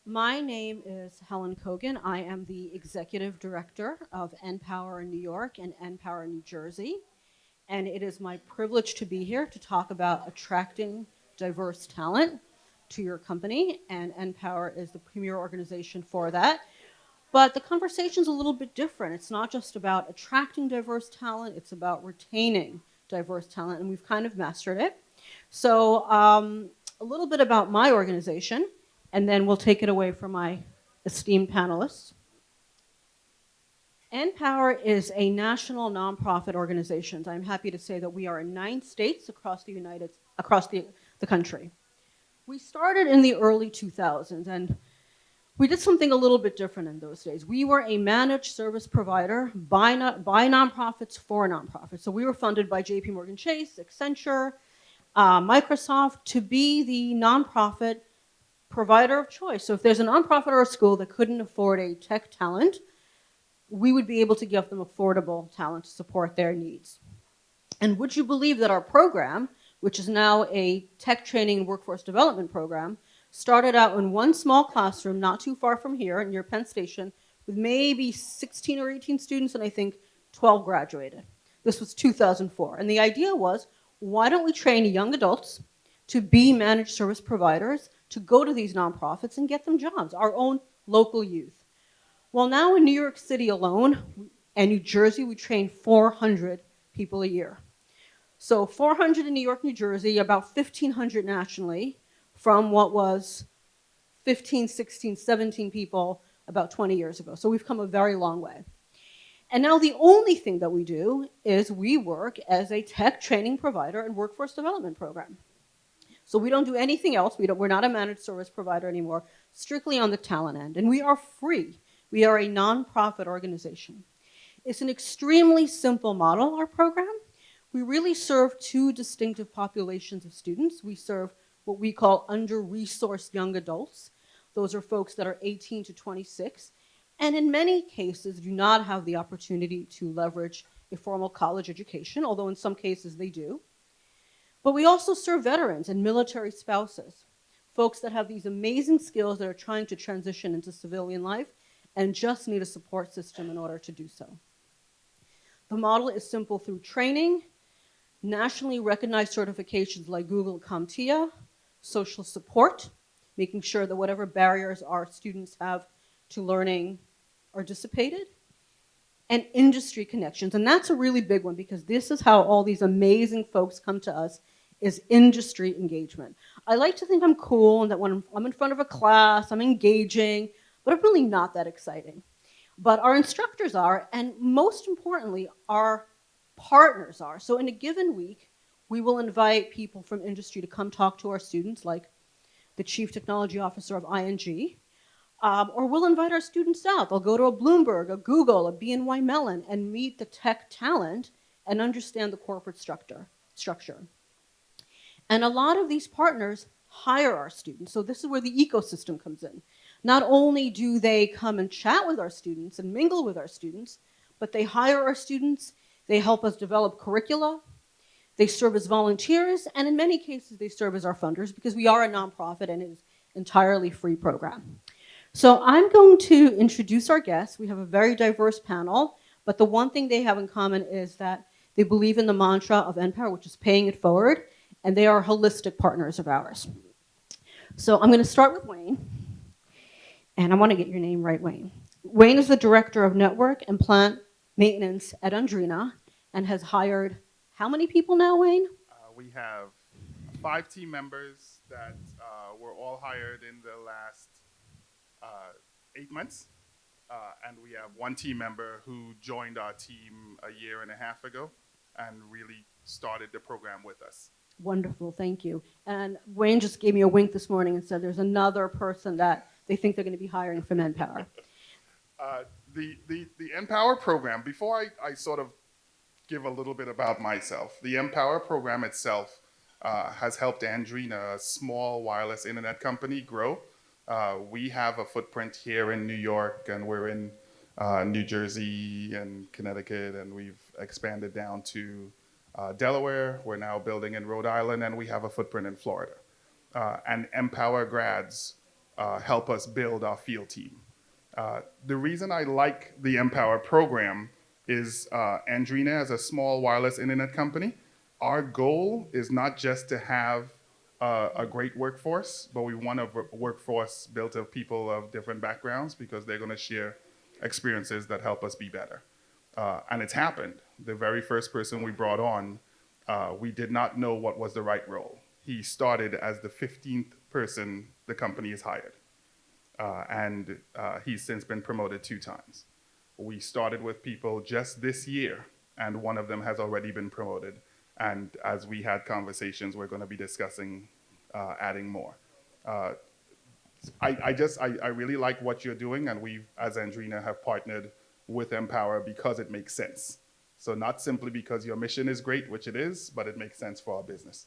My name is Helen Kogan. I am the executive director of NPower in New York and NPower in New Jersey. And it is my privilege to be here to talk about attracting diverse talent to your company. And NPower is the premier organization for that. But the conversation's a little bit different. It's not just about attracting diverse talent, it's about retaining diverse talent. And we've kind of mastered it. So, a little bit about my organization, and then we'll take it away from my esteemed panelists. NPower is a national nonprofit organization. I'm happy to say that we are in 9 states across the country. We started in the early 2000s, and we did something a little bit different in those days. We were a managed service provider by nonprofits for nonprofits. So we were funded by JP Morgan Chase, Accenture, Microsoft to be the nonprofit provider of choice. So if there's a nonprofit or a school that couldn't afford a tech talent, we would be able to give them affordable talent to support their needs. And would you believe that our program, which is now a tech training and workforce development program, started out in one small classroom not too far from here near Penn Station with maybe 16 or 18 students, and I think 12 graduated. This was 2004. And the idea was, why don't we train young adults to be managed service providers, to go to these nonprofits and get them jobs, our own local youth. Well, now in New York City alone and New Jersey, we train 400 people a year. So 400 in New York, New Jersey, about 1,500 nationally, from what was 15, 16, 17 people about 20 years ago. So we've come a very long way. And now the only thing that we do is we work as a tech training provider and workforce development program. So we don't do anything else. We're not a managed service provider anymore, strictly on the talent end. And we are free. We are a nonprofit organization. It's an extremely simple model, our program. We really serve two distinctive populations of students. We serve what we call under-resourced young adults. Those are folks that are 18 to 26, and in many cases do not have the opportunity to leverage a formal college education, although in some cases they do. But we also serve veterans and military spouses, folks that have these amazing skills that are trying to transition into civilian life and just need a support system in order to do so. The model is simple through training, nationally recognized certifications like Google CompTIA, social support, making sure that whatever barriers our students have to learning are dissipated, and industry connections. And that's a really big one because this is how all these amazing folks come to us, is industry engagement. I like to think I'm cool and that when I'm in front of a class, I'm engaging, but I'm really not that exciting. But our instructors are, and most importantly, our partners are. So in a given week, we will invite people from industry to come talk to our students, like the Chief Technology Officer of ING, or we'll invite our students out. They'll go to a Bloomberg, a Google, a BNY Mellon, and meet the tech talent and understand the corporate structure. And a lot of these partners hire our students. So this is where the ecosystem comes in. Not only do they come and chat with our students and mingle with our students, but they hire our students, they help us develop curricula, they serve as volunteers, and in many cases they serve as our funders because we are a nonprofit and it is an entirely free program. So I'm going to introduce our guests. We have a very diverse panel, but the one thing they have in common is that they believe in the mantra of NPower, which is paying it forward, and they are holistic partners of ours. So I'm going to start with Wayne, and I want to get your name right, Wayne. Wayne is the Director of Network and Plant Maintenance at Andrina and has hired how many people now, Wayne? We have 5 team members that were all hired in the last 8 months. And we have 1 team member who joined our team a year and a half ago and really started the program with us. Wonderful, thank you. And Wayne just gave me a wink this morning and said there's another person that they think they're going to be hiring from NPower. The NPower program, before I sort of give a little bit about myself, the NPower program itself has helped Andrina, a small wireless internet company, grow. We have a footprint here in New York, and we're in New Jersey and Connecticut, and we've expanded down to Delaware. We're now building in Rhode Island, and we have a footprint in Florida. And NPower grads help us build our field team. The reason I like the NPower program is Andrina, as a small wireless internet company, our goal is not just to have a great workforce, but we want a workforce built of people of different backgrounds because they're going to share experiences that help us be better. And it's happened. The very first person we brought on, we did not know what was the right role. He started as the 15th person the company has hired. And he's since been promoted 2 times. We started with people just this year, and one of them has already been promoted. And as we had conversations, we're going to be discussing adding more. I really like what you're doing, and we, as Andrina, have partnered with NPower because it makes sense. So not simply because your mission is great, which it is, but it makes sense for our business.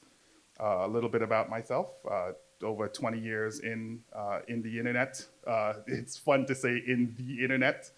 A little bit about myself. Over 20 years in the internet. It's fun to say in the internet.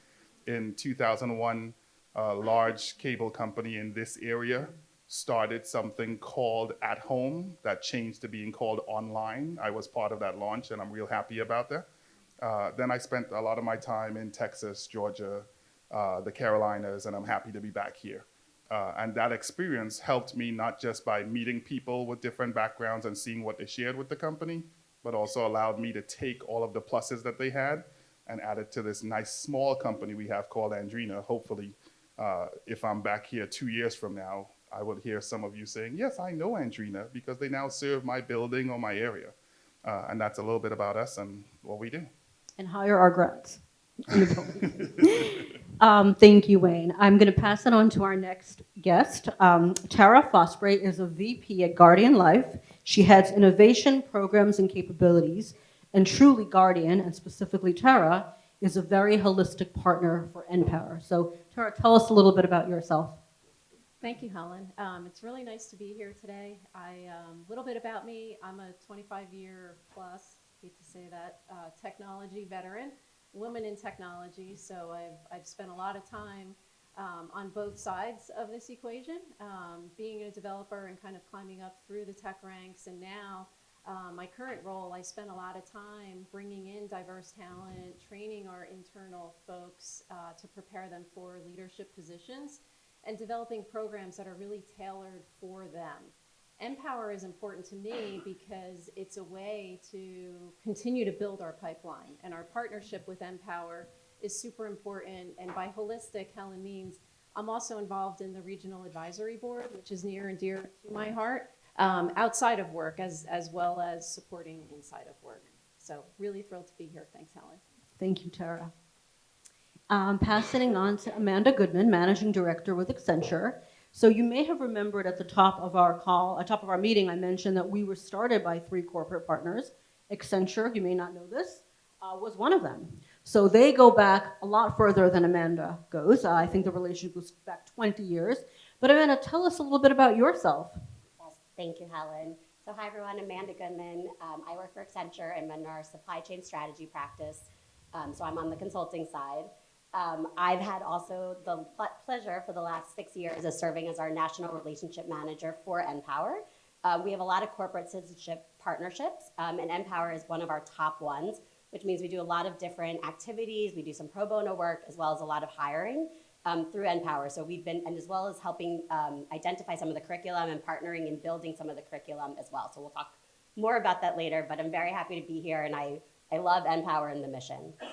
In 2001, a large cable company in this area started something called At Home that changed to being called Online. I was part of that launch, and I'm real happy about that. Then I spent a lot of my time in Texas, Georgia, the Carolinas, and I'm happy to be back here. And that experience helped me not just by meeting people with different backgrounds and seeing what they shared with the company, but also allowed me to take all of the pluses that they had and add it to this nice small company we have called Andrina. Hopefully, if I'm back here 2 years from now, I will hear some of you saying, yes, I know Andrina because they now serve my building or my area. And that's a little bit about us and what we do. And hire our grads in the building. Thank you, Wayne. I'm going to pass it on to our next guest. Tara Fosbury is a VP at Guardian Life. She heads innovation, programs, and capabilities. And truly, Guardian, and specifically Tara, is a very holistic partner for NPower. So, Tara, tell us a little bit about yourself. Thank you, Helen. It's really nice to be here today. A little bit about me. I'm a 25-year plus, hate to say that, technology veteran, woman in technology. So I've spent a lot of time on both sides of this equation, being a developer and kind of climbing up through the tech ranks. And now my current role, I spend a lot of time bringing in diverse talent, training our internal folks to prepare them for leadership positions, and developing programs that are really tailored for them. NPower is important to me because it's a way to continue to build our pipeline, and our partnership with NPower is super important. And by holistic, Helen means I'm also involved in the Regional Advisory Board, which is near and dear to my heart, outside of work as well as supporting inside of work. So really thrilled to be here. Thanks, Helen. Thank you, Tara. Passing on to Amanda Goodman, Managing Director with Accenture. So you may have remembered at the top of our call, at top of our meeting, I mentioned that we were started by 3 corporate partners. Accenture, you may not know this, was one of them. So they go back a lot further than Amanda goes. I think the relationship goes back 20 years. But Amanda, tell us a little bit about yourself. Yes, thank you, Helen. So hi, everyone. Amanda Goodman. I work for Accenture. I'm in our supply chain strategy practice. So I'm on the consulting side. I've had also the pleasure for the last 6 years of serving as our National Relationship Manager for NPower. We have a lot of corporate citizenship partnerships, and NPower is one of our top ones, which means we do a lot of different activities. We do some pro bono work as well as a lot of hiring through NPower. So we've been, and as well as helping identify some of the curriculum and partnering and building some of the curriculum as well. So we'll talk more about that later, but I'm very happy to be here, and I love NPower and the mission. So,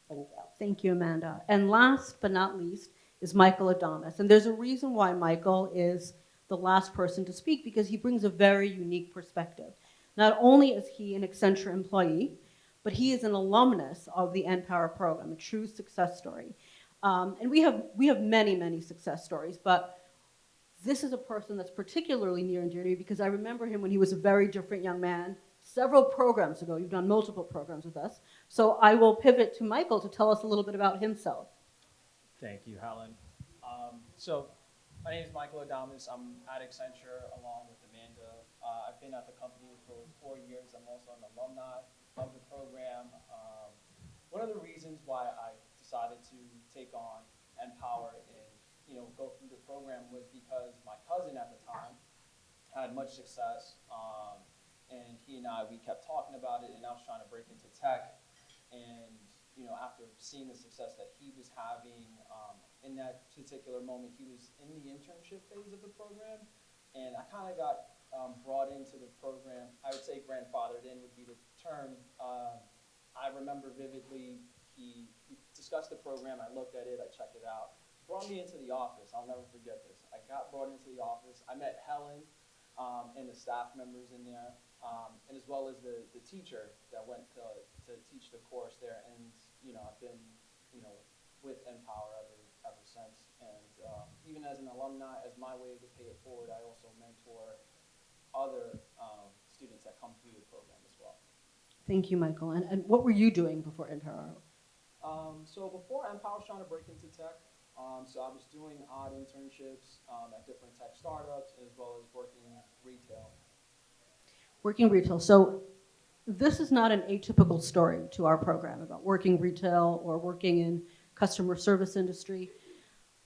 thank you. Thank you, Amanda. And last but not least is Michael Adamus. And there's a reason why Michael is the last person to speak, because he brings a very unique perspective. Not only is he an Accenture employee, but he is an alumnus of the NPower program, a true success story. And we have many, many success stories, but this is a person that's particularly near and dear to me because I remember him when he was a very different young man several programs ago. You've done multiple programs with us. So I will pivot to Michael to tell us a little bit about himself. Thank you, Helen. So my name is Michael Adamus. I'm at Accenture along with Amanda. I've been at the company for 4 years. I'm also an alumni of the program. One of the reasons why I decided to take on NPower and go through the program was because my cousin at the time had much success and he and I, we kept talking about it, and I was trying to break into tech. And, after seeing the success that he was having, in that particular moment, he was in the internship phase of the program, and I kind of got brought into the program. I would say grandfathered in would be the term. I remember vividly, we discussed the program, I looked at it, I checked it out, brought me into the office. I'll never forget this. I got brought into the office. I met Helen and the staff members in there, and as well as the teacher that went to teach the course there. And, I've been, with NPower ever since. And even as an alumni, as my way to pay it forward, I also mentor other students that come through the program as well. Thank you, Michael. And what were you doing before NPower? So before NPower was trying to break into tech, so I was doing odd internships at different tech startups as well as working retail. Working retail. So this is not an atypical story to our program about working retail or working in customer service industry.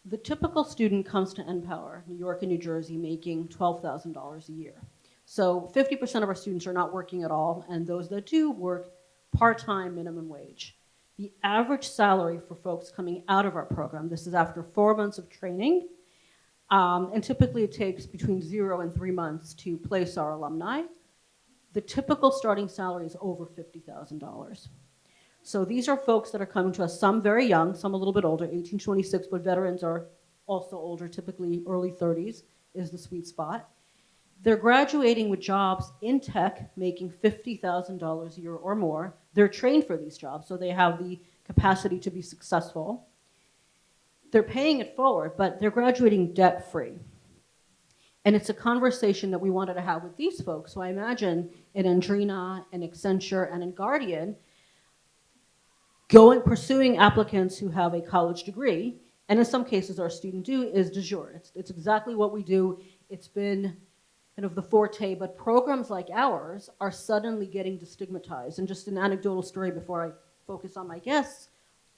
The typical student comes to NPower, New York and New Jersey, making $12,000 a year. So 50% of our students are not working at all, and those that do work part-time minimum wage. The average salary for folks coming out of our program, this is after 4 months of training, and typically it takes between 0 and 3 months to place our alumni. The typical starting salary is over $50,000. So these are folks that are coming to us, some very young, some a little bit older, 18, 26, but veterans are also older, typically early 30s is the sweet spot. They're graduating with jobs in tech, making $50,000 a year or more. They're trained for these jobs, so they have the capacity to be successful. They're paying it forward, but they're graduating debt-free. And it's a conversation that we wanted to have with these folks. So I imagine in Andrina, and Accenture, and in Guardian, pursuing applicants who have a college degree, and in some cases our student do, is de jure. It's exactly what we do. It's been kind of the forte, but programs like ours are suddenly getting destigmatized. And just an anecdotal story before I focus on my guests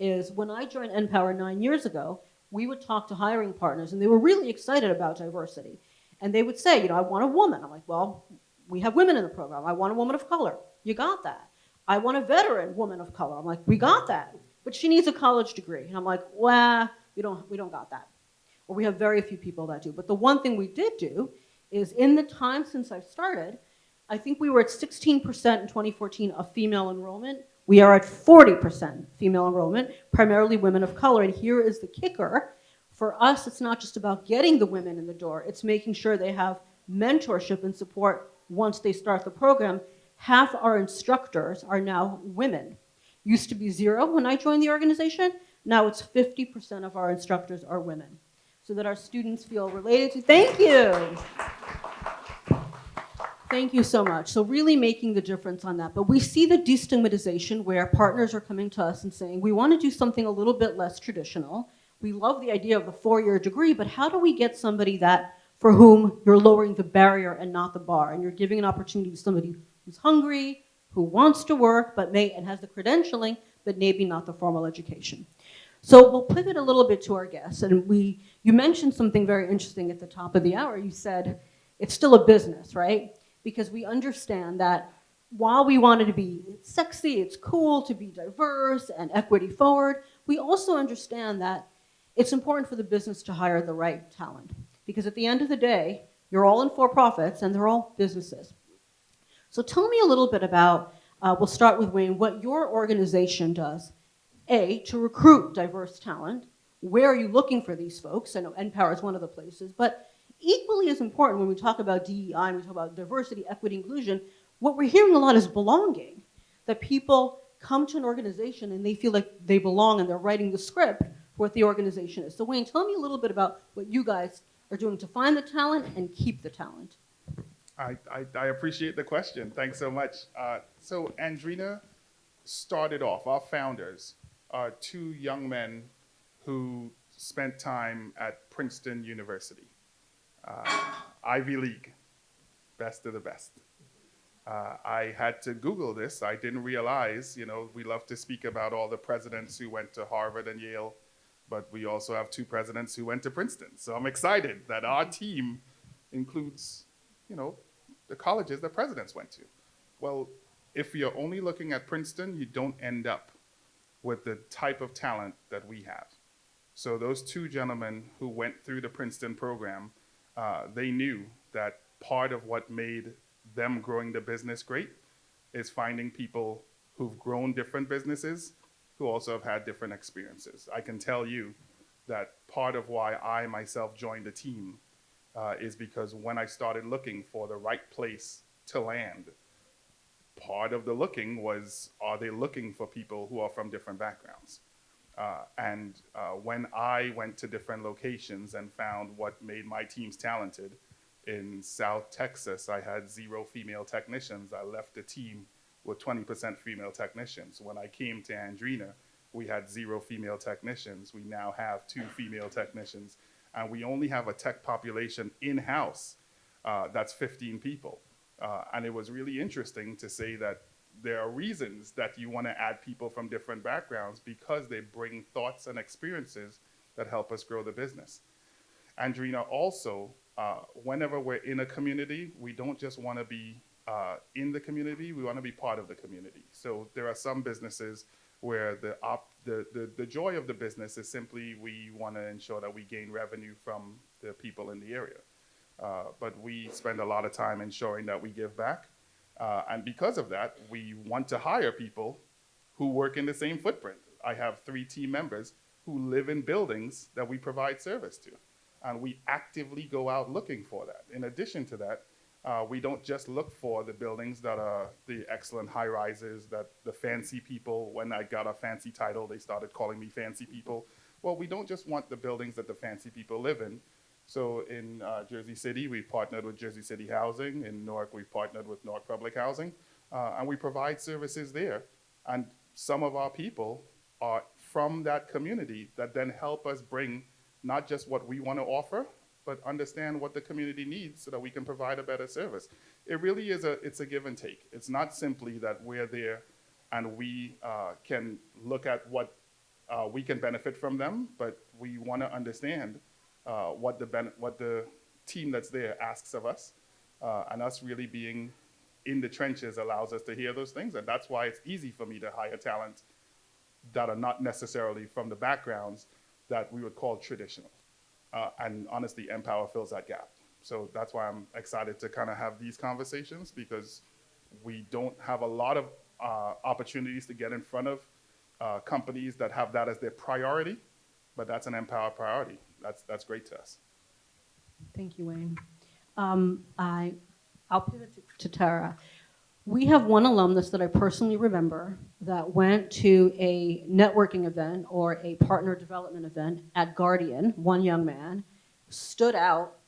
is when I joined NPower 9 years ago, we would talk to hiring partners, and they were really excited about diversity. And they would say, I want a woman. I'm like, well, we have women in the program. I want a woman of color. You got that. I want a veteran woman of color. I'm like, we got that. But she needs a college degree. And I'm like, well, we don't got that. Or we have very few people that do. But the one thing we did do is in the time since I started, I think we were at 16% in 2014 of female enrollment. We are at 40% female enrollment, primarily women of color. And here is the kicker. For us, it's not just about getting the women in the door. It's making sure they have mentorship and support once they start the program. Half our instructors are now women. Used to be 0 when I joined the organization. Now it's 50% of our instructors are women, so that our students feel related to. Thank you. Thank you so much. So really making the difference on that. But we see the destigmatization where partners are coming to us and saying, we want to do something a little bit less traditional. We love the idea of the 4-year degree, but how do we get somebody for whom you're lowering the barrier and not the bar, and you're giving an opportunity to somebody who's hungry, who wants to work, and has the credentialing, but maybe not the formal education. So we'll pivot a little bit to our guests, and you mentioned something very interesting at the top of the hour. You said it's still a business, right? Because we understand that while we wanted to be sexy, it's cool to be diverse and equity forward, we also understand that it's important for the business to hire the right talent. Because at the end of the day, you're all in for-profits and they're all businesses. So tell me a little bit about, we'll start with Wayne, what your organization does, A, to recruit diverse talent. Where are you looking for these folks? I know NPower is one of the places, but equally as important when we talk about DEI and we talk about diversity, equity, inclusion, what we're hearing a lot is belonging. That people come to an organization and they feel like they belong and they're writing the script for what the organization is. So Wayne, tell me a little bit about what you guys are doing to find the talent and keep the talent. I appreciate the question. Thanks so much. So Andrina started off, our founders are 2 young men who spent time at Princeton University, Ivy League, best of the best. I had to Google this. I didn't realize, we love to speak about all the presidents who went to Harvard and Yale, but we also have 2 presidents who went to Princeton. So I'm excited that our team includes, the colleges that presidents went to. Well, if you're only looking at Princeton, you don't end up with the type of talent that we have. So those two gentlemen who went through the Princeton program, they knew that part of what made them growing the business great is finding people who've grown different businesses who also have had different experiences. I can tell you that part of why I myself joined the team is because when I started looking for the right place to land, part of the looking was, are they looking for people who are from different backgrounds? When I went to different locations and found what made my teams talented, in South Texas, I had 0 female technicians. I left the team with 20% female technicians. When I came to Andrina, we had 0 female technicians. We now have 2 female technicians. And we only have a tech population in-house that's 15 people. And it was really interesting to say that there are reasons that you want to add people from different backgrounds because they bring thoughts and experiences that help us grow the business. Andrina, also, whenever we're in a community, we don't just want to be in the community, we want to be part of the community. So there are some businesses where the joy of the business is simply we want to ensure that we gain revenue from the people in the area. But we spend a lot of time ensuring that we give back. And because of that, we want to hire people who work in the same footprint. I have 3 team members who live in buildings that we provide service to. And we actively go out looking for that. In addition to that, we don't just look for the buildings that are the excellent high rises, that the fancy people, when I got a fancy title, they started calling me fancy people. Well, we don't just want the buildings that the fancy people live in. So in Jersey City, we've partnered with Jersey City Housing. In Newark, we've partnered with Newark Public Housing. And we provide services there. And some of our people are from that community that then help us bring not just what we want to offer, but understand what the community needs so that we can provide a better service. It really is it's a give and take. It's not simply that we're there and we can look at what we can benefit from them, but we want to understand what the team that's there asks of us, and us really being in the trenches allows us to hear those things, and that's why it's easy for me to hire talent that are not necessarily from the backgrounds that we would call traditional. And honestly, NPower fills that gap. So that's why I'm excited to kind of have these conversations, because we don't have a lot of opportunities to get in front of companies that have that as their priority, but that's an NPower priority. That's great to us. Thank you, Wayne. I'll pivot to Tara. We have one alumnus that I personally remember that went to a networking event or a partner development event at Guardian. One young man stood out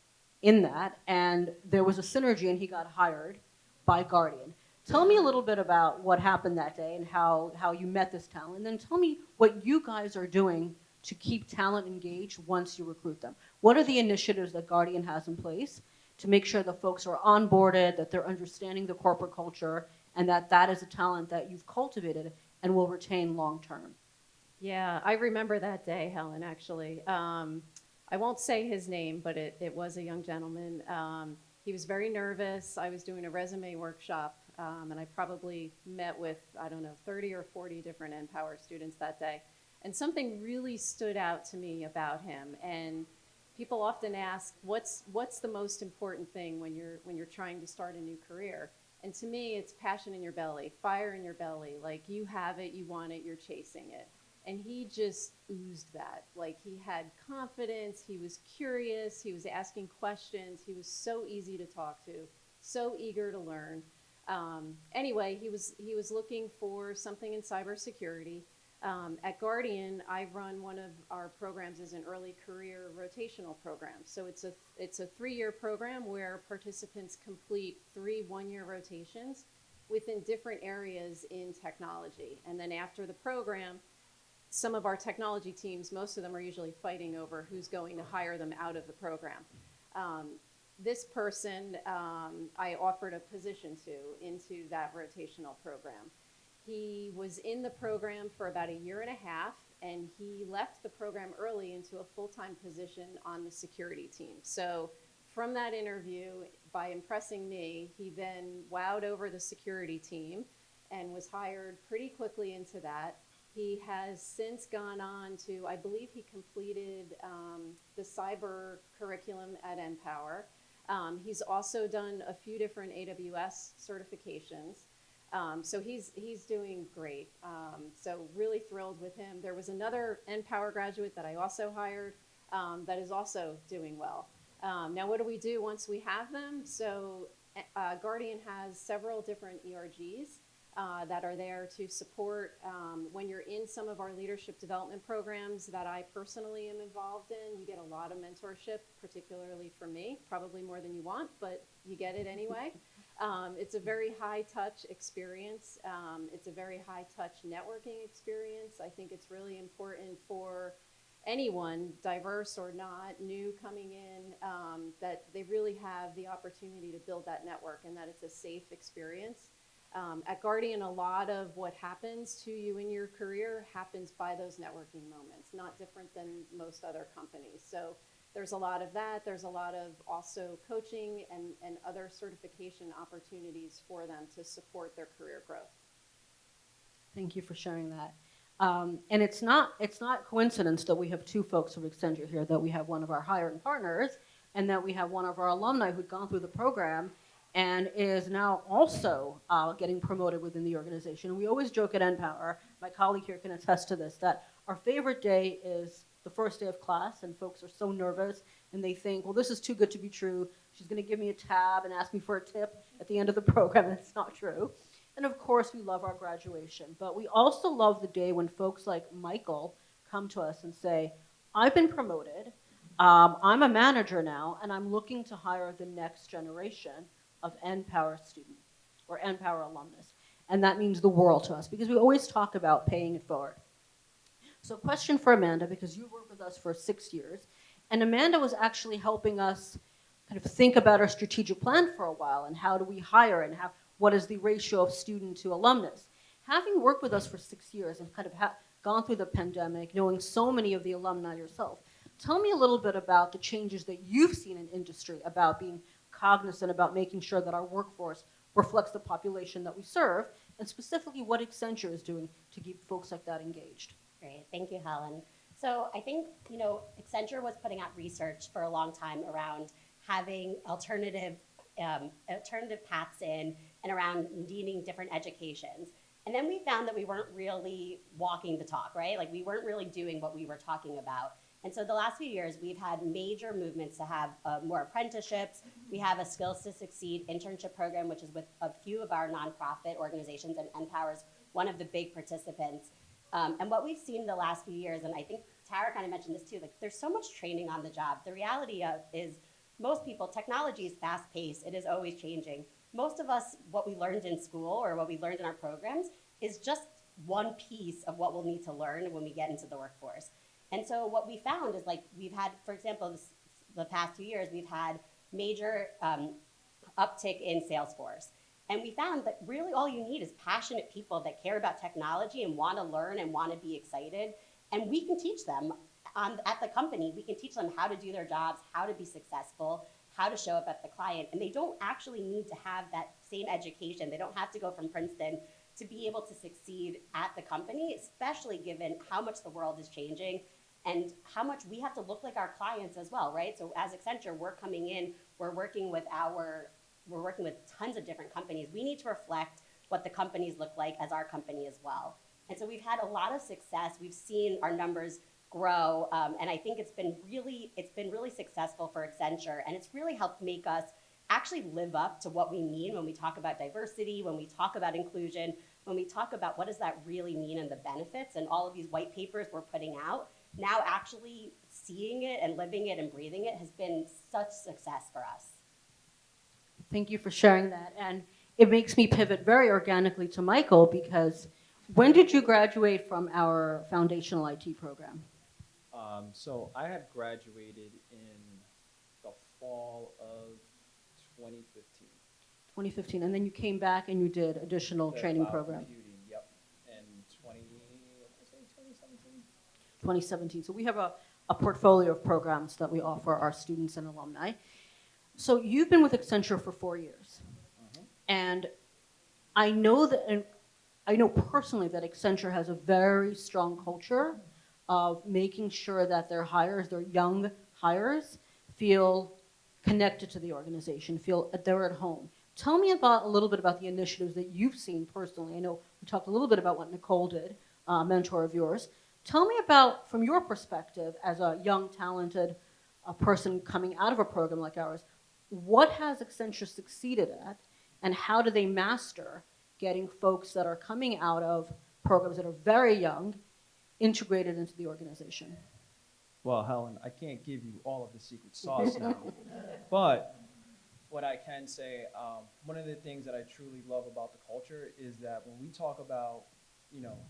in that, and there was a synergy, and he got hired by Guardian. Tell me a little bit about what happened that day and how you met this talent, and then tell me what you guys are doing to keep talent engaged once you recruit them. What are the initiatives that Guardian has in place to make sure the folks are onboarded, that they're understanding the corporate culture, and that is a talent that you've cultivated and will retain long term? Yeah, I remember that day, Helen, actually. I won't say his name, but it was a young gentleman. He was very nervous. I was doing a resume workshop, and I probably met with, 30 or 40 different NPower students that day. And something really stood out to me about him. And people often ask, what's the most important thing when you're trying to start a new career? And to me, it's passion in your belly, fire in your belly. Like, you have it, you want it, you're chasing it. And he just oozed that. Like, he had confidence, he was curious, he was asking questions, he was so easy to talk to, so eager to learn. Anyway, he was looking for something in cybersecurity. At Guardian, I run one of our programs as an early career rotational program. So it's a 3-year program where participants complete 3 one-year rotations within different areas in technology. And then after the program, some of our technology teams, most of them are usually fighting over who's going to hire them out of the program. This person, I offered a position into that rotational program. He was in the program for about 1.5 years, and he left the program early into a full-time position on the security team. So from that interview, by impressing me, he then wowed over the security team and was hired pretty quickly into that. He has since gone on to, I believe he completed the cyber curriculum at NPower. He's also done a few different AWS certifications. So he's doing great. So really thrilled with him. There was another NPower graduate that I also hired that is also doing well. Now, what do we do once we have them? So Guardian has several different ERGs that are there to support when you're in some of our leadership development programs that I personally am involved in. You get a lot of mentorship, particularly from me, probably more than you want, but you get it anyway. It's a very high-touch experience. It's a very high-touch networking experience. I think it's really important for anyone, diverse or not, new coming in, that they really have the opportunity to build that network and that it's a safe experience. At Guardian, a lot of what happens to you in your career happens by those networking moments, not different than most other companies. So there's a lot of that. There's a lot of also coaching and other certification opportunities for them to support their career growth. Thank you for sharing that. And it's not coincidence that we have two folks from Accenture here, that we have one of our hiring partners and that we have one of our alumni who'd gone through the program and is now also getting promoted within the organization. And we always joke at NPower, my colleague here can attest to this, that our favorite day is the first day of class, and folks are so nervous and they think, well, this is too good to be true. She's going to give me a tab and ask me for a tip at the end of the program, and it's not true. And of course, we love our graduation, but we also love the day when folks like Michael come to us and say, I've been promoted, I'm a manager now, and I'm looking to hire the next generation of NPower student or NPower alumnus. And that means the world to us, because we always talk about paying it forward. So question for Amanda, because you worked with us for 6 years, and Amanda was actually helping us kind of think about our strategic plan for a while, and how do we hire, and what is the ratio of student to alumnus. Having worked with us for 6 years and kind of gone through the pandemic, knowing so many of the alumni yourself, tell me a little bit about the changes that you've seen in industry, about being cognizant about making sure that our workforce reflects the population that we serve, and specifically what Accenture is doing to keep folks like that engaged. Great, thank you, Helen. So I think, Accenture was putting out research for a long time around having alternative paths in and around needing different educations. And then we found that we weren't really walking the talk, right? Like we weren't really doing what we were talking about. And so the last few years, we've had major movements to have more apprenticeships. We have a Skills to Succeed internship program, which is with a few of our nonprofit organizations, and NPower is one of the big participants. And what we've seen the last few years, and I think Tara kind of mentioned this too, like there's so much training on the job. The reality is most people, technology is fast-paced. It is always changing. Most of us, what we learned in school or what we learned in our programs is just one piece of what we'll need to learn when we get into the workforce. And so what we found is like we've had, for example, the past 2 years, we've had major uptick in Salesforce. And we found that really all you need is passionate people that care about technology and want to learn and want to be excited. And we can teach them at the company. We can teach them how to do their jobs, how to be successful, how to show up at the client. And they don't actually need to have that same education. They don't have to go from Princeton to be able to succeed at the company, especially given how much the world is changing and how much we have to look like our clients as well, right? So as Accenture, we're coming in, we're working with tons of different companies. We need to reflect what the companies look like as our company as well. And so we've had a lot of success. We've seen our numbers grow, and I think it's been really successful for Accenture, and it's really helped make us actually live up to what we mean when we talk about diversity, when we talk about inclusion, when we talk about what does that really mean and the benefits, and all of these white papers we're putting out. Now actually seeing it and living it and breathing it has been such success for us. Thank you for sharing that. And it makes me pivot very organically to Michael, because when did you graduate from our foundational IT program? So I had graduated in the fall of 2015. 2015, and then you came back and you did additional training program. Computing, yep, in 2017. 2017. So we have a portfolio of programs that we offer our students and alumni. So you've been with Accenture for 4 years, and I know that, and I know personally that Accenture has a very strong culture of making sure that their hires, their young hires, feel connected to the organization, feel that they're at home. Tell me about a little bit about the initiatives that you've seen personally. I know we talked a little bit about what Nicole did, a mentor of yours. Tell me about, from your perspective as a young, talented person coming out of a program like ours, what has Accenture succeeded at, and how do they master getting folks that are coming out of programs that are very young integrated into the organization? Well, Helen, I can't give you all of the secret sauce now, but what I can say, one of the things that I truly love about the culture is that when we talk about,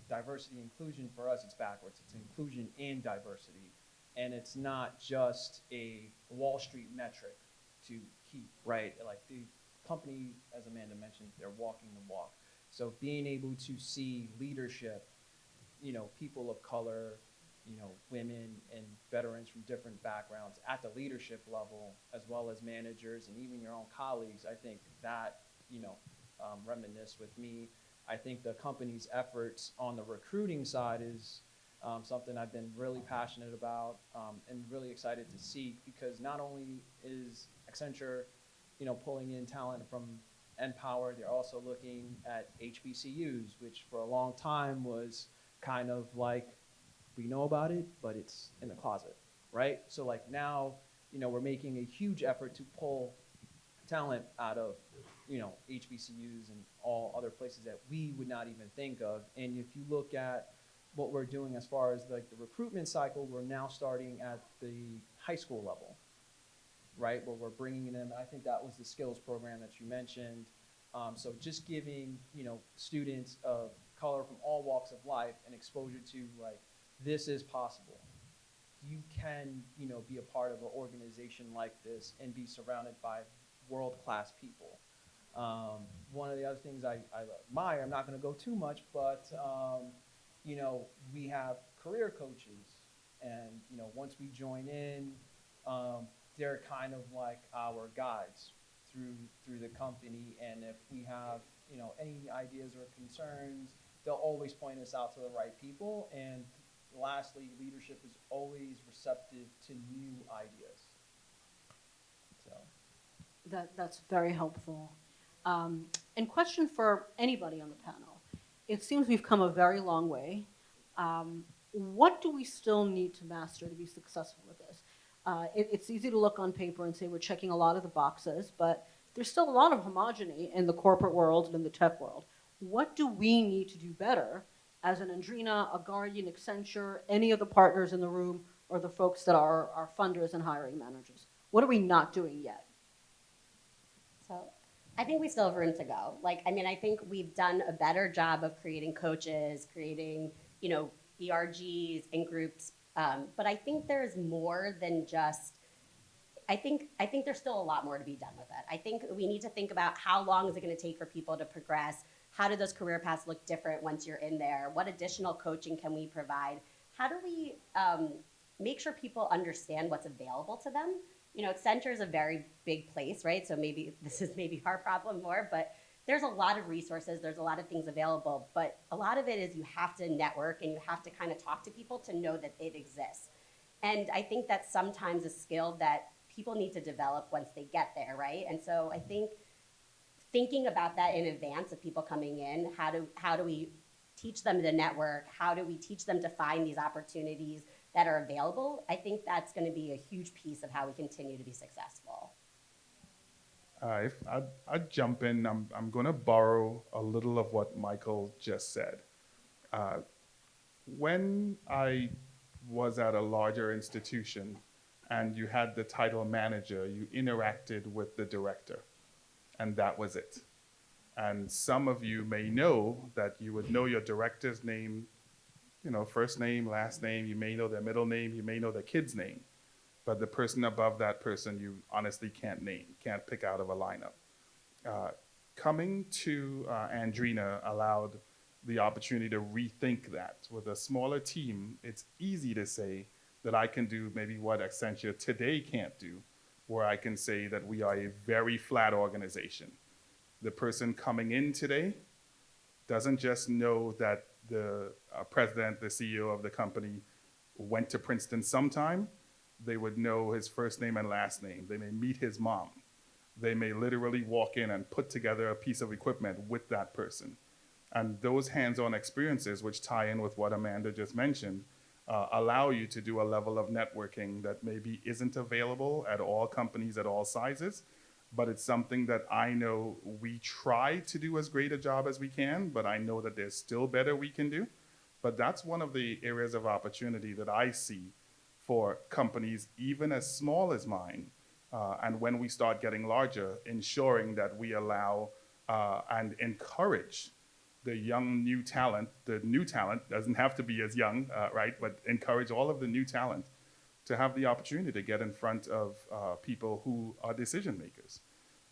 diversity inclusion, for us, it's backwards. It's inclusion and diversity, and it's not just a Wall Street metric to keep, right? Like the company, as Amanda mentioned, they're walking the walk. So being able to see leadership, people of color, women and veterans from different backgrounds at the leadership level, as well as managers and even your own colleagues, I think that, reminisce with me. I think the company's efforts on the recruiting side is something I've been really passionate about and really excited to see, because not only is Accenture, pulling in talent from NPower, they're also looking at HBCUs, which for a long time was kind of like, we know about it, but it's in the closet, right? So like now, we're making a huge effort to pull talent out of, HBCUs and all other places that we would not even think of. And if you look at what we're doing as far as like the recruitment cycle, we're now starting at the high school level, right? Where we're bringing them, I think that was the skills program that you mentioned. So just giving, students of color from all walks of life an exposure to like, this is possible. You can, be a part of an organization like this and be surrounded by world-class people. One of the other things I admire, I'm not going to go too much, but, we have career coaches. And, once we join in, they're kind of like our guides through the company. And if we have, any ideas or concerns, they'll always point us out to the right people. And lastly, leadership is always receptive to new ideas. So That's very helpful. And question for anybody on the panel. It seems we've come a very long way. What do we still need to master to be successful with this? It's easy to look on paper and say we're checking a lot of the boxes, but there's still a lot of homogeny in the corporate world and in the tech world. What do we need to do better as an Andrina, a Guardian, Accenture, any of the partners in the room, or the folks that are our funders and hiring managers? What are we not doing yet? So I think we still have room to go. I think we've done a better job of creating coaches, creating, ERGs and groups. But I think there's more than just, I think there's still a lot more to be done with it. I think we need to think about how long is it going to take for people to progress? How do those career paths look different once you're in there? What additional coaching can we provide? How do we make sure people understand what's available to them? Accenture is a very big place, right? So maybe this is maybe our problem more, but there's a lot of resources, there's a lot of things available, but a lot of it is you have to network and you have to kind of talk to people to know that it exists. And I think that's sometimes a skill that people need to develop once they get there, right? And so I think thinking about that in advance of people coming in, how do we teach them to network? How do we teach them to find these opportunities that are available? I think that's going to be a huge piece of how we continue to be successful. If I'd jump in, I'm going to borrow a little of what Michael just said. When I was at a larger institution and you had the title manager, you interacted with the director, and that was it. And some of you may know that you would know your director's name, first name, last name, you may know their middle name, you may know their kid's name. But the person above that person you honestly can't name, can't pick out of a lineup. Coming to Andrina allowed the opportunity to rethink that. With a smaller team, it's easy to say that I can do maybe what Accenture today can't do, where I can say that we are a very flat organization. The person coming in today doesn't just know that the president, the CEO of the company went to Princeton sometime. They would know his first name and last name. They may meet his mom. They may literally walk in and put together a piece of equipment with that person. And those hands-on experiences, which tie in with what Amanda just mentioned, allow you to do a level of networking that maybe isn't available at all companies at all sizes, but it's something that I know we try to do as great a job as we can, but I know that there's still better we can do. But that's one of the areas of opportunity that I see for companies, even as small as mine, and when we start getting larger, ensuring that we allow and encourage the young new talent. The new talent doesn't have to be as young, right? But encourage all of the new talent to have the opportunity to get in front of people who are decision makers,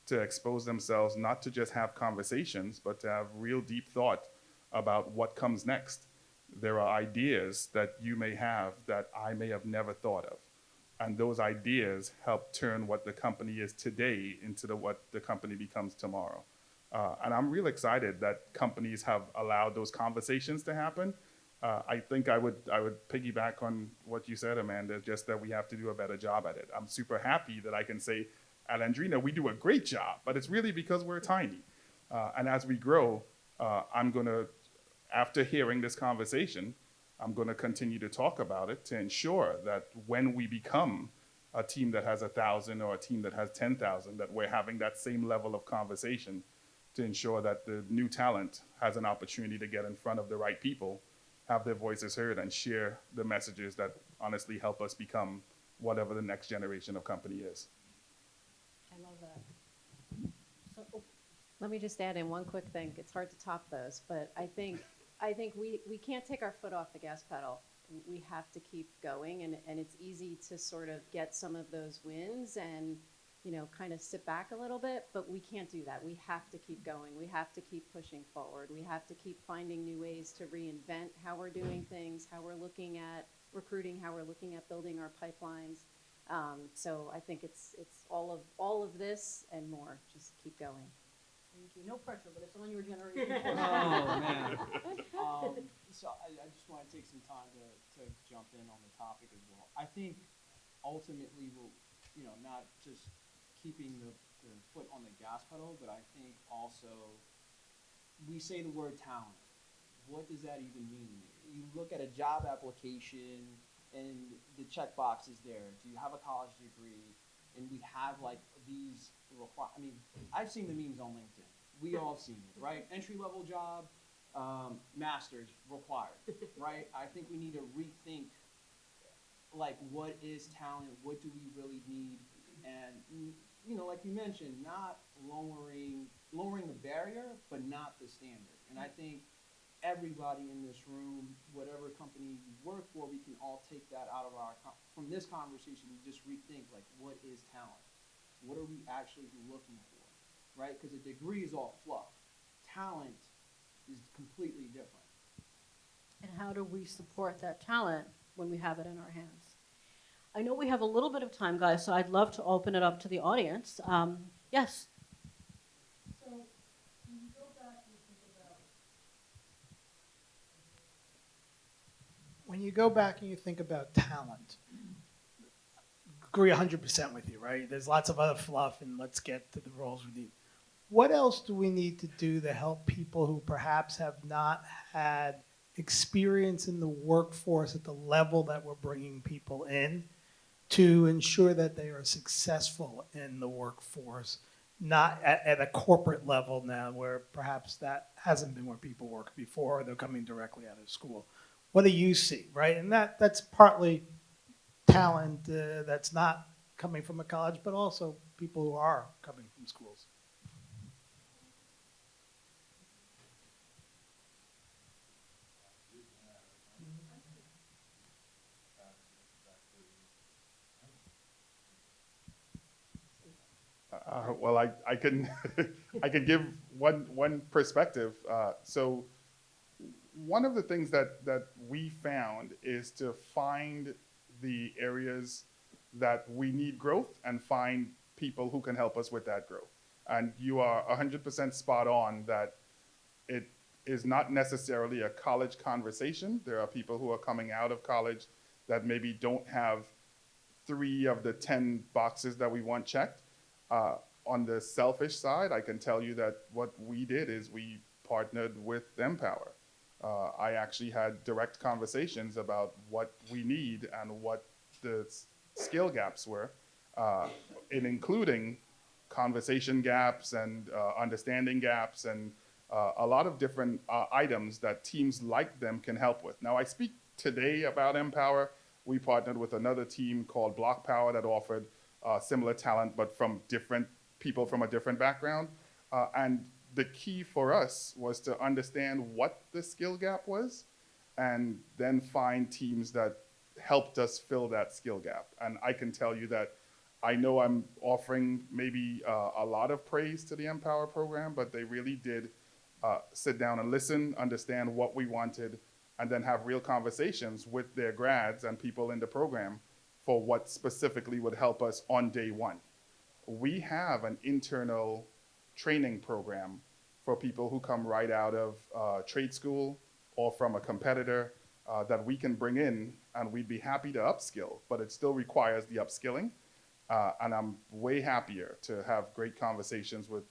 to expose themselves, not to just have conversations, but to have real deep thought about what comes next. There are ideas that you may have that I may have never thought of. And those ideas help turn what the company is today into what the company becomes tomorrow. And I'm real excited that companies have allowed those conversations to happen. I think I would piggyback on what you said, Amanda, just that we have to do a better job at it. I'm super happy that I can say at Andrina, we do a great job, but it's really because we're tiny. And as we grow, I'm gonna, after hearing this conversation, I'm gonna continue to talk about it to ensure that when we become a team that has 1,000 or a team that has 10,000, that we're having that same level of conversation to ensure that the new talent has an opportunity to get in front of the right people, have their voices heard, and share the messages that honestly help us become whatever the next generation of company is. I love that. So, Let me just add in one quick thing. It's hard to top those, but I think we can't take our foot off the gas pedal. We have to keep going, and it's easy to sort of get some of those wins and, you know, kind of sit back a little bit, but we can't do that. We have to keep going. We have to keep pushing forward. We have to keep finding new ways to reinvent how we're doing things, how we're looking at recruiting, how we're looking at building our pipelines. So I think it's all of this and more. Just keep going. thank you. No pressure, but it's on your generation. Oh, man. So I just want to take some time to jump in on the topic as well. I think ultimately we'll, you know, not just keeping the foot on the gas pedal, but I think also we say the word talent. What does that even mean? You look at a job application and the checkbox is there. Do you have a college degree? And we have like these I mean, I've seen the memes on LinkedIn. We all have seen it, right? Entry-level job, master's required, right? I think we need to rethink like what is talent, what do we really need, and you know, like you mentioned, not lowering the barrier, but not the standard. And I think everybody in this room, whatever company you work for, we can all take that out of from this conversation and just rethink like what is talent? What are we actually looking for, right? Because a degree is all fluff. Talent is completely different. And how do we support that talent when we have it in our hands? I know we have a little bit of time, guys, so I'd love to open it up to the audience. Yes? So when you go back and think about... When you go back and you think about talent, agree 100% with you, right? There's lots of other fluff, and let's get to the roles we need. What else do we need to do to help people who perhaps have not had experience in the workforce at the level that we're bringing people in to ensure that they are successful in the workforce, not at a corporate level now where perhaps that hasn't been where people work before, or they're coming directly out of school? What do you see, right? And that's partly talent that's not coming from a college, but also people who are coming from schools. Well, I can I can give one perspective. So one of the things that we found is to find the areas that we need growth and find people who can help us with that growth. And you are 100% spot on that it is not necessarily a college conversation. There are people who are coming out of college that maybe don't have 3 of the 10 boxes that we want checked. On the selfish side, I can tell you that what we did is we partnered with NPower. I actually had direct conversations about what we need and what the skill gaps were, in including conversation gaps and understanding gaps and a lot of different items that teams like them can help with. Now, I speak today about NPower. We partnered with another team called Block Power that offered similar talent, but from different people from a different background. And the key for us was to understand what the skill gap was and then find teams that helped us fill that skill gap. And I can tell you that I know I'm offering maybe a lot of praise to the NPower program, but they really did sit down and listen, understand what we wanted, and then have real conversations with their grads and people in the program for what specifically would help us on day one. We have an internal training program for people who come right out of trade school or from a competitor that we can bring in, and we'd be happy to upskill, but it still requires the upskilling. And I'm way happier to have great conversations with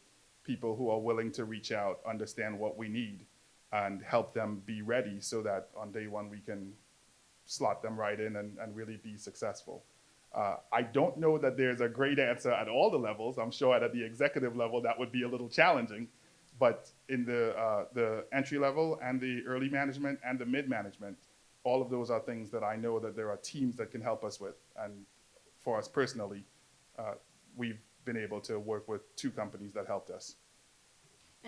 people who are willing to reach out, understand what we need, and help them be ready so that on day one we can slot them right in and really be successful. I don't know that there's a great answer at all the levels. I'm sure at the executive level that would be a little challenging, but in the entry level and the early management and the mid management, all of those are things that I know that there are teams that can help us with. And for us personally, we've been able to work with 2 companies that helped us.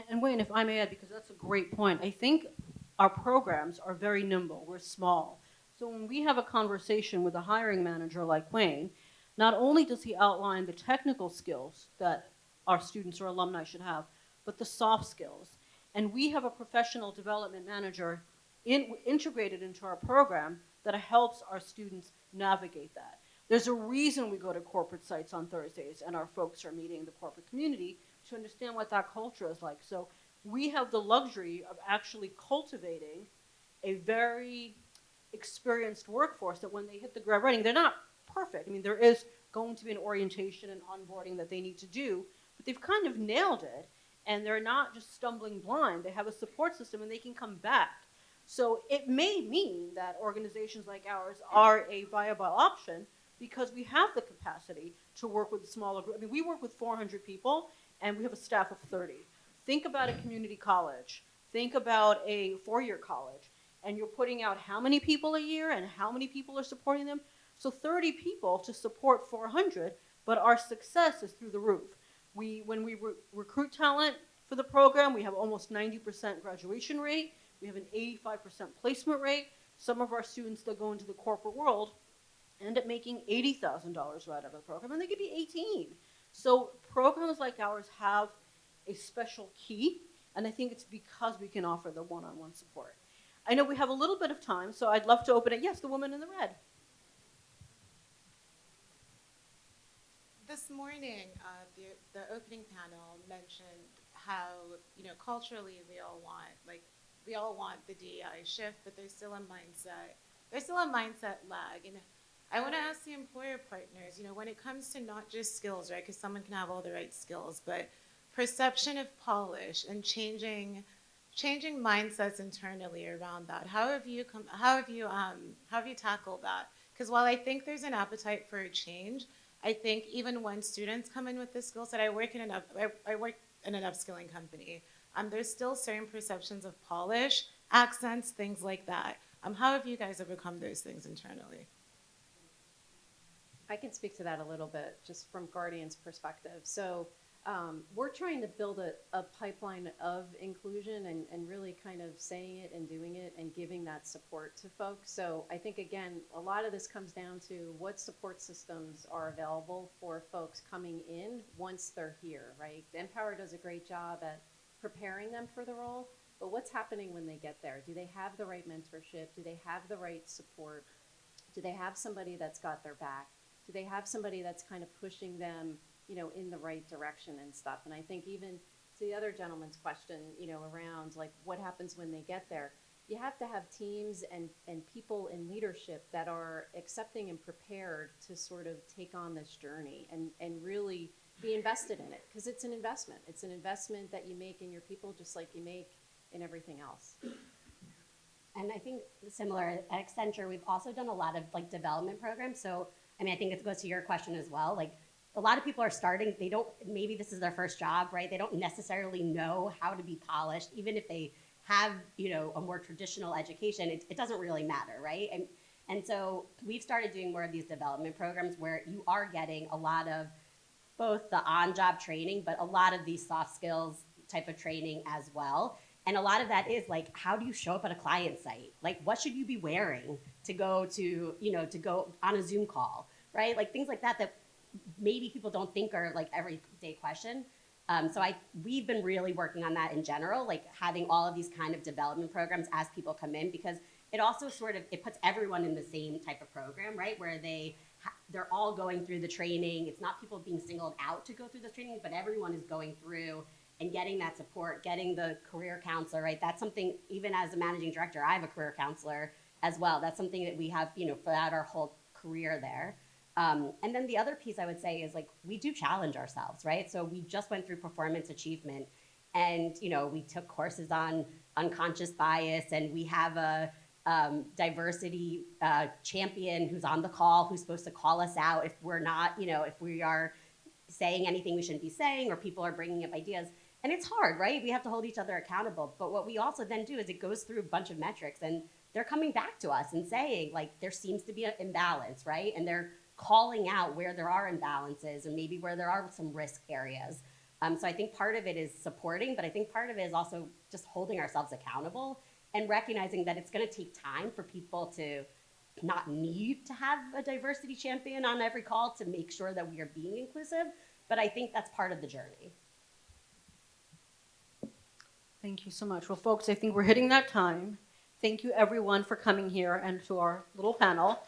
And Wayne, if I may add, because that's a great point, I think our programs are very nimble. We're small. So when we have a conversation with a hiring manager like Wayne, not only does he outline the technical skills that our students or alumni should have, but the soft skills. And we have a professional development manager integrated into our program that helps our students navigate that. There's a reason we go to corporate sites on Thursdays and our folks are meeting the corporate community to understand what that culture is like. So we have the luxury of actually cultivating a very experienced workforce that when they hit the ground running, they're not perfect. I mean, there is going to be an orientation and onboarding that they need to do, but they've kind of nailed it, and they're not just stumbling blind. They have a support system, and they can come back. So it may mean that organizations like ours are a viable option because we have the capacity to work with a smaller group. I mean, we work with 400 people, and we have a staff of 30. Think about a community college. Think about a 4-year college. And you're putting out how many people a year and how many people are supporting them? So 30 people to support 400, but our success is through the roof. When we recruit talent for the program, we have almost 90% graduation rate. We have an 85% placement rate. Some of our students that go into the corporate world end up making $80,000 right out of the program, and they could be 18. So programs like ours have a special key, and I think it's because we can offer the one-on-one support. I know we have a little bit of time, so I'd love to open it. Yes, the woman in the red. This morning, the opening panel mentioned how, culturally we all want the DEI shift, but there's still a mindset lag. And I want to ask the employer partners, when it comes to not just skills, right? Because someone can have all the right skills, but perception of polish and changing mindsets internally around that. How have you tackled that? Because while I think there's an appetite for a change, I think even when students come in with this skill set, I work in an upskilling company. There's still certain perceptions of polish, accents, things like that. How have you guys overcome those things internally? I can speak to that a little bit, just from Guardian's perspective. So we're trying to build a pipeline of inclusion and really kind of saying it and doing it and giving that support to folks. So I think, again, a lot of this comes down to what support systems are available for folks coming in once they're here, right? NPower does a great job at preparing them for the role, but what's happening when they get there? Do they have the right mentorship? Do they have the right support? Do they have somebody that's got their back? Do they have somebody that's kind of pushing them, in the right direction and stuff? And I think even to the other gentleman's question, around like what happens when they get there, you have to have teams and people in leadership that are accepting and prepared to sort of take on this journey and really be invested in it, because it's an investment. It's an investment that you make in your people just like you make in everything else. And I think similar at Accenture, we've also done a lot of like development programs. So, I mean, I think it goes to your question as well. Like a lot of people are starting, maybe this is their first job, right? They don't necessarily know how to be polished. Even if they have, a more traditional education, it doesn't really matter, right? And so we've started doing more of these development programs where you are getting a lot of both the on-job training, but a lot of these soft skills type of training as well. And a lot of that is like, how do you show up at a client site? Like, what should you be wearing to go to go on a Zoom call, right? Like things like that maybe people don't think are like everyday question. So we've been really working on that in general, like having all of these kind of development programs as people come in, because it also it puts everyone in the same type of program, right? Where they're all going through the training. It's not people being singled out to go through this training, but everyone is going through and getting that support, getting the career counselor, right? That's something, even as a managing director, I have a career counselor as well. That's something that we have, throughout our whole career there. And then the other piece I would say is like, we do challenge ourselves, right? So we just went through performance achievement and, we took courses on unconscious bias, and we have a diversity champion who's on the call, who's supposed to call us out if we're not, if we are saying anything we shouldn't be saying, or people are bringing up ideas. And it's hard, right? We have to hold each other accountable. But what we also then do is it goes through a bunch of metrics, and they're coming back to us and saying, like, there seems to be an imbalance, right? And they're calling out where there are imbalances and maybe where there are some risk areas. So I think part of it is supporting, but I think part of it is also just holding ourselves accountable and recognizing that it's going to take time for people to not need to have a diversity champion on every call to make sure that we are being inclusive. But I think that's part of the journey. Thank you so much. Well, folks, I think we're hitting that time. Thank you, everyone, for coming here and to our little panel.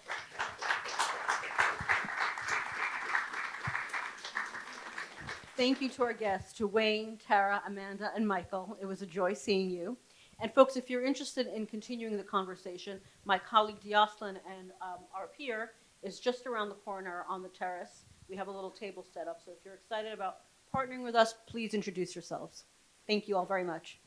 Thank you to our guests, to Wayne, Tara, Amanda, and Michael. It was a joy seeing you. And folks, if you're interested in continuing the conversation, my colleague Dioslin and our peer is just around the corner on the terrace. We have a little table set up, so if you're excited about partnering with us, please introduce yourselves. Thank you all very much.